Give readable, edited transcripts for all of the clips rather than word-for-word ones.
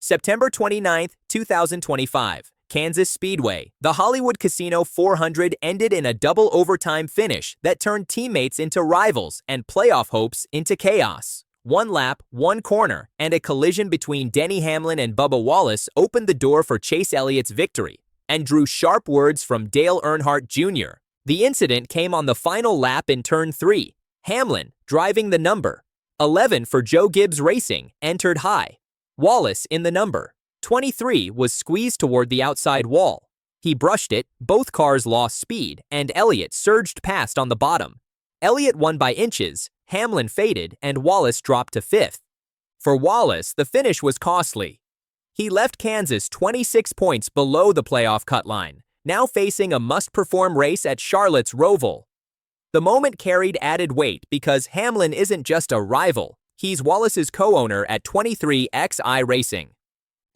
September 29, 2025, Kansas Speedway. The Hollywood Casino 400 ended in a double overtime finish that turned teammates into rivals and playoff hopes into chaos. One lap, one corner, and a collision between Denny Hamlin and Bubba Wallace opened the door for Chase Elliott's victory and drew sharp words from Dale Earnhardt Jr. The incident came on the final lap in turn 3. Hamlin, driving the number 11 for Joe Gibbs Racing, entered high. Wallace, in the number 23, was squeezed toward the outside wall. He brushed it, both cars lost speed, and Elliott surged past on the bottom. Elliott won by inches, Hamlin faded, and Wallace dropped to 5th. For Wallace, the finish was costly. He left Kansas 26 points below the playoff cut line, now facing a must-perform race at Charlotte's Roval. The moment carried added weight because Hamlin isn't just a rival, he's Wallace's co-owner at 23XI Racing.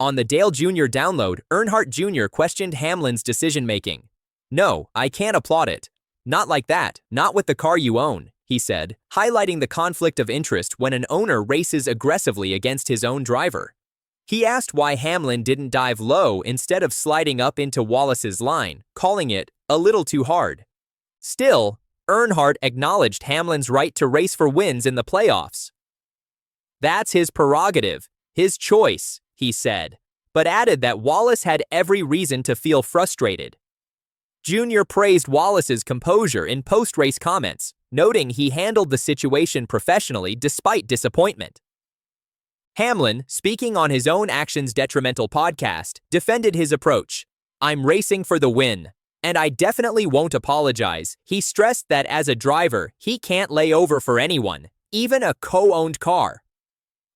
On the Dale Jr. download, Earnhardt Jr. questioned Hamlin's decision-making. "No, I can't applaud it. Not like that, not with the car you own," he said, highlighting the conflict of interest when an owner races aggressively against his own driver. He asked why Hamlin didn't dive low instead of sliding up into Wallace's line, calling it a little too hard. Still, Earnhardt acknowledged Hamlin's right to race for wins in the playoffs. "That's his prerogative, his choice," he said, but added that Wallace had every reason to feel frustrated. Jr. praised Wallace's composure in post-race comments, noting he handled the situation professionally despite disappointment. Hamlin, speaking on his own Actions Detrimental podcast, defended his approach. "I'm racing for the win, and I definitely won't apologize." He stressed that as a driver, he can't lay over for anyone, even a co-owned car.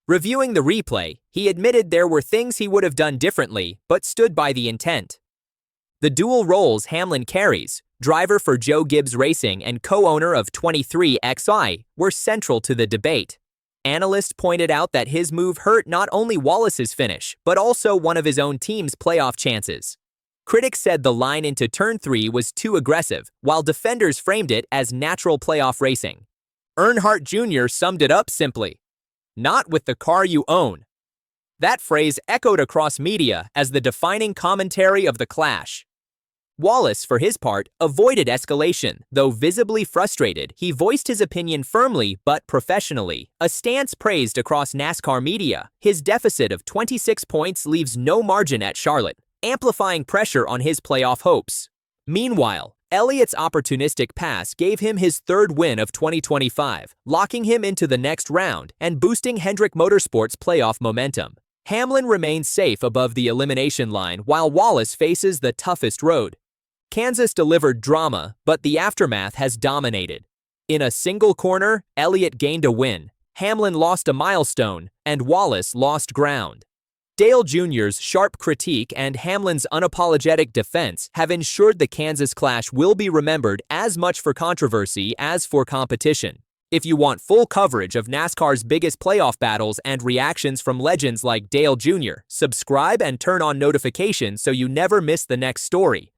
Reviewing the replay, he admitted there were things he would have done differently, but stood by the intent. The dual roles Hamlin carries, driver for Joe Gibbs Racing and co-owner of 23XI, were central to the debate. Analysts pointed out that his move hurt not only Wallace's finish, but also one of his own team's playoff chances. Critics said the line into turn 3 was too aggressive, while defenders framed it as natural playoff racing. Earnhardt Jr. summed it up simply: "Not with the car you own." That phrase echoed across media as the defining commentary of the clash. Wallace, for his part, avoided escalation. Though visibly frustrated, he voiced his opinion firmly but professionally, a stance praised across NASCAR media. His deficit of 26 points leaves no margin at Charlotte, amplifying pressure on his playoff hopes. Meanwhile, Elliott's opportunistic pass gave him his 3rd win of 2025, locking him into the next round and boosting Hendrick Motorsports' playoff momentum. Hamlin remains safe above the elimination line while Wallace faces the toughest road. Kansas delivered drama, but the aftermath has dominated. In a single corner, Elliott gained a win, Hamlin lost a milestone, and Wallace lost ground. Dale Jr.'s sharp critique and Hamlin's unapologetic defense have ensured the Kansas clash will be remembered as much for controversy as for competition. If you want full coverage of NASCAR's biggest playoff battles and reactions from legends like Dale Jr., subscribe and turn on notifications so you never miss the next story.